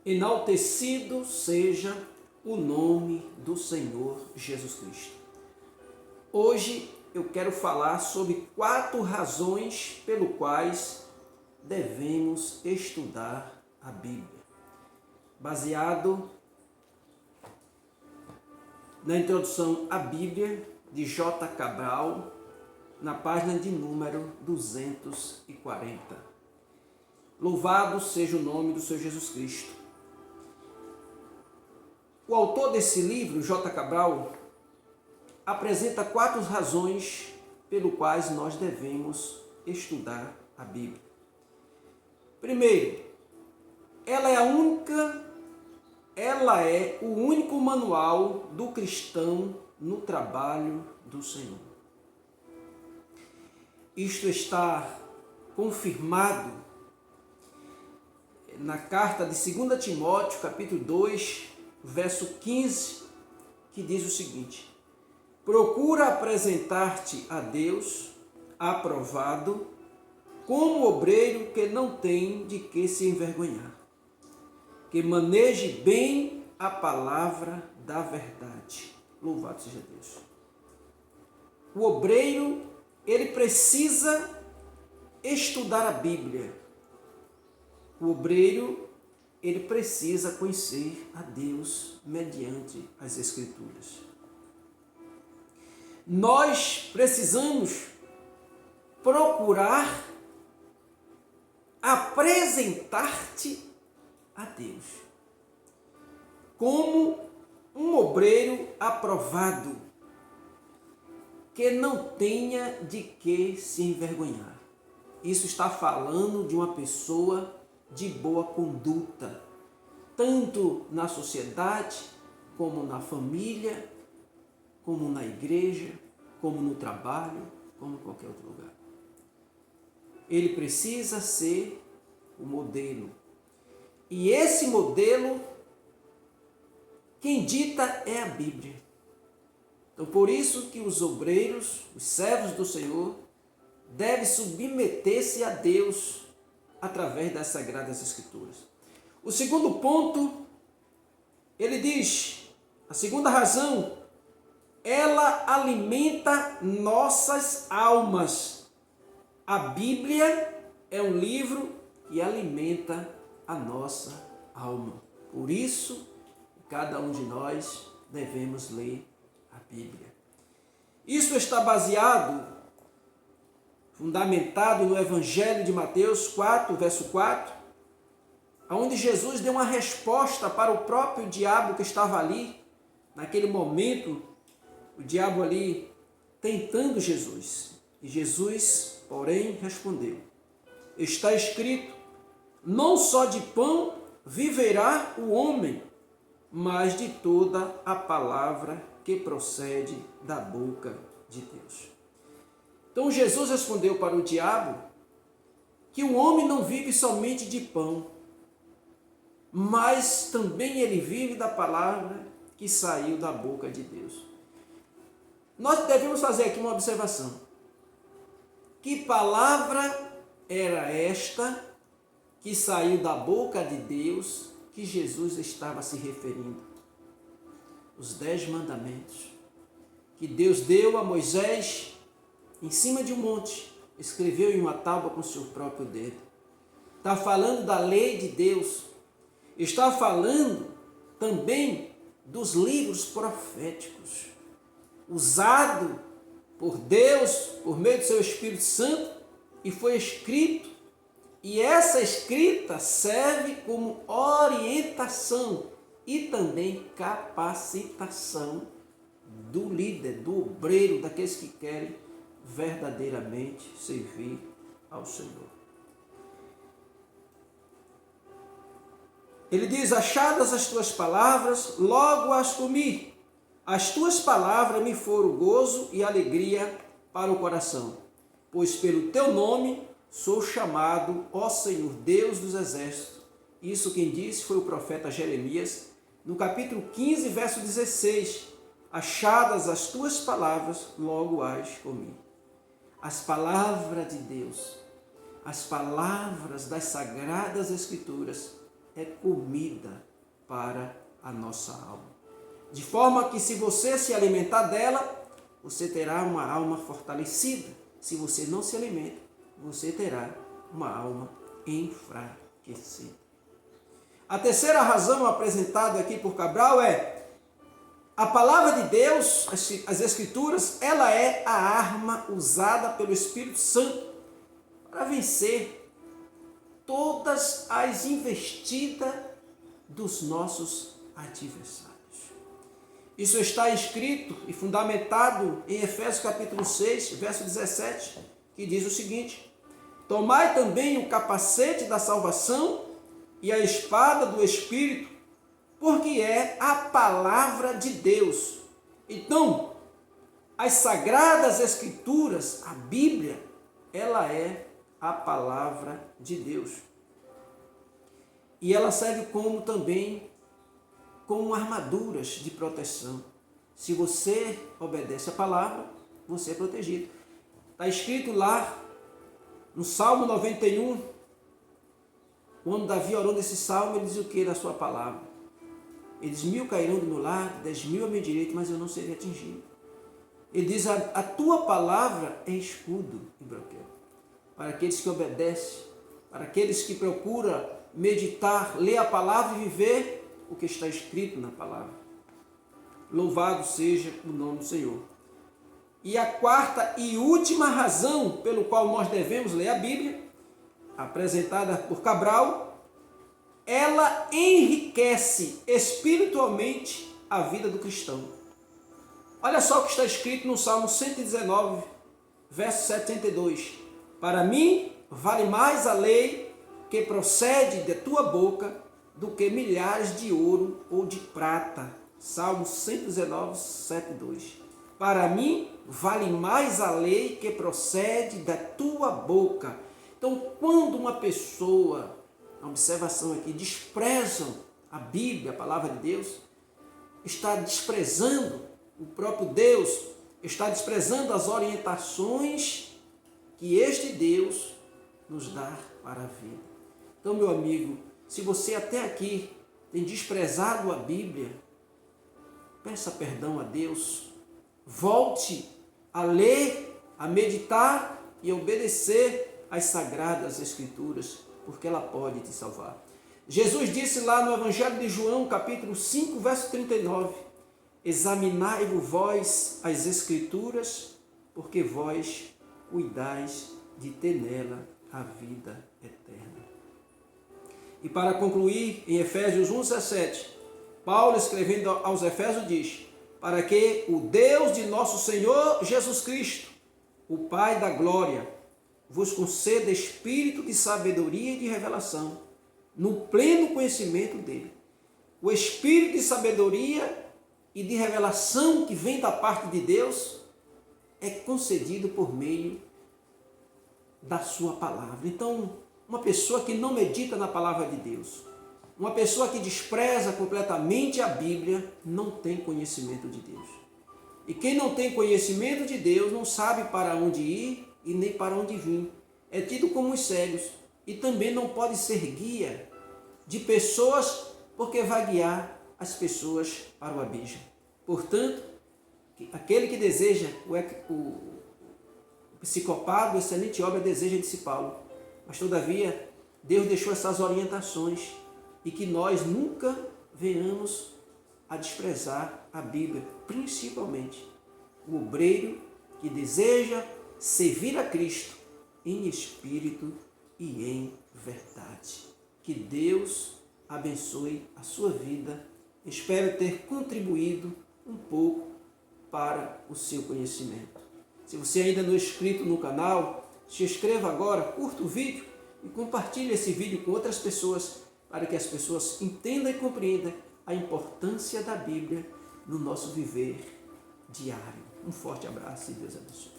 Enaltecido seja o nome do Senhor Jesus Cristo. Hoje eu quero falar sobre 4 razões pelo quais devemos estudar a Bíblia. Baseado na introdução à Bíblia de J. Cabral, na página de número 240. Louvado seja o nome do Senhor Jesus Cristo. O autor desse livro, J. Cabral, apresenta 4 razões pelo quais nós devemos estudar a Bíblia. Primeiro, ela é o único manual do cristão no trabalho do Senhor. Isto está confirmado na carta de 2 Timóteo, capítulo 2, verso 15, que diz o seguinte: procura apresentar-te a Deus aprovado, como obreiro que não tem de que se envergonhar, que maneje bem a palavra da verdade. Louvado seja Deus. O obreiro, ele precisa estudar a Bíblia. O obreiro, ele precisa conhecer a Deus mediante as Escrituras. Nós precisamos procurar apresentar-te a Deus como um obreiro aprovado, que não tenha de que se envergonhar. Isso está falando de uma pessoa de boa conduta, tanto na sociedade, como na família, como na igreja, como no trabalho, como em qualquer outro lugar. Ele precisa ser o modelo. E esse modelo, quem dita é a Bíblia. Então, por isso que os obreiros, os servos do Senhor, devem submeter-se a Deus através das Sagradas Escrituras. O segundo ponto, ele diz, a segunda razão, ela alimenta nossas almas. A Bíblia é um livro que alimenta a nossa alma. Por isso, cada um de nós devemos ler a Bíblia. Isso está fundamentado no Evangelho de Mateus 4, verso 4, onde Jesus deu uma resposta para o próprio diabo que estava ali, naquele momento, o diabo ali tentando Jesus. E Jesus, porém, respondeu: está escrito, não só de pão viverá o homem, mas de toda a palavra que procede da boca de Deus. Então Jesus respondeu para o diabo que o homem não vive somente de pão, mas também ele vive da palavra que saiu da boca de Deus. Nós devemos fazer aqui uma observação. Que palavra era esta que saiu da boca de Deus que Jesus estava se referindo? Os 10 mandamentos que Deus deu a Moisés em cima de um monte, escreveu em uma tábua com seu próprio dedo. Está falando da lei de Deus. Está falando também dos livros proféticos, usado por Deus, por meio do seu Espírito Santo, e foi escrito. E essa escrita serve como orientação e também capacitação do líder, do obreiro, daqueles que querem verdadeiramente servir ao Senhor. Ele diz: achadas as tuas palavras, logo as comi. As tuas palavras me foram gozo e alegria para o coração, pois pelo teu nome sou chamado, ó Senhor, Deus dos exércitos. Isso quem disse foi o profeta Jeremias, no capítulo 15, verso 16. Achadas as tuas palavras, logo as comi. As palavras de Deus, as palavras das Sagradas Escrituras, é comida para a nossa alma. De forma que, se você se alimentar dela, você terá uma alma fortalecida. Se você não se alimenta, você terá uma alma enfraquecida. A terceira razão apresentada aqui por Cabral é: a palavra de Deus, as Escrituras, ela é a arma usada pelo Espírito Santo para vencer todas as investidas dos nossos adversários. Isso está escrito e fundamentado em Efésios capítulo 6, verso 17, que diz o seguinte: tomai também o capacete da salvação e a espada do Espírito, porque é a palavra de Deus. Então, as Sagradas Escrituras, a Bíblia, ela é a palavra de Deus. E ela serve como armaduras de proteção. Se você obedece a palavra, você é protegido. Está escrito lá no Salmo 91, quando Davi orou nesse salmo, ele diz o que na sua palavra? Ele diz: 1000 cairão do meu lado, 10.000 à minha direita, mas eu não serei atingido. Ele diz: a tua palavra é escudo e broquel. Para aqueles que obedecem, para aqueles que procuram meditar, ler a palavra e viver o que está escrito na palavra. Louvado seja o nome do Senhor. E a quarta e última razão pelo qual nós devemos ler a Bíblia, apresentada por Cabral, ela enriquece espiritualmente a vida do cristão. Olha só o que está escrito no Salmo 119, verso 72. Para mim vale mais a lei que procede de tua boca do que milhares de ouro ou de prata. Salmo 119, 72. Para mim vale mais a lei que procede da tua boca. Então, quando uma pessoa, a observação aqui, desprezam a Bíblia, a palavra de Deus, está desprezando o próprio Deus, está desprezando as orientações que este Deus nos dá para a vida. Então, meu amigo, se você até aqui tem desprezado a Bíblia, peça perdão a Deus, volte a ler, a meditar e a obedecer às Sagradas Escrituras, porque ela pode te salvar. Jesus disse lá no Evangelho de João, capítulo 5, verso 39, examinai-vos vós as Escrituras, porque vós cuidais de ter nela a vida eterna. E para concluir, em Efésios 1,17, Paulo, escrevendo aos Efésios, diz: para que o Deus de nosso Senhor Jesus Cristo, o Pai da glória, vos conceda espírito de sabedoria e de revelação, no pleno conhecimento dele. O espírito de sabedoria e de revelação que vem da parte de Deus é concedido por meio da sua palavra. Então, uma pessoa que não medita na palavra de Deus, uma pessoa que despreza completamente a Bíblia, não tem conhecimento de Deus. E quem não tem conhecimento de Deus não sabe para onde ir e nem para onde vir. É tido como os cegos e também não pode ser guia de pessoas, porque vai guiar as pessoas para o abismo. Portanto, aquele que deseja, o psicopata, o excelente obra, deseja, disse Paulo. Mas, todavia, Deus deixou essas orientações e que nós nunca venhamos a desprezar a Bíblia, principalmente o obreiro que deseja servir a Cristo em espírito e em verdade. Que Deus abençoe a sua vida. Espero ter contribuído um pouco para o seu conhecimento. Se você ainda não é inscrito no canal, se inscreva agora, curta o vídeo e compartilhe esse vídeo com outras pessoas, para que as pessoas entendam e compreendam a importância da Bíblia no nosso viver diário. Um forte abraço e Deus abençoe.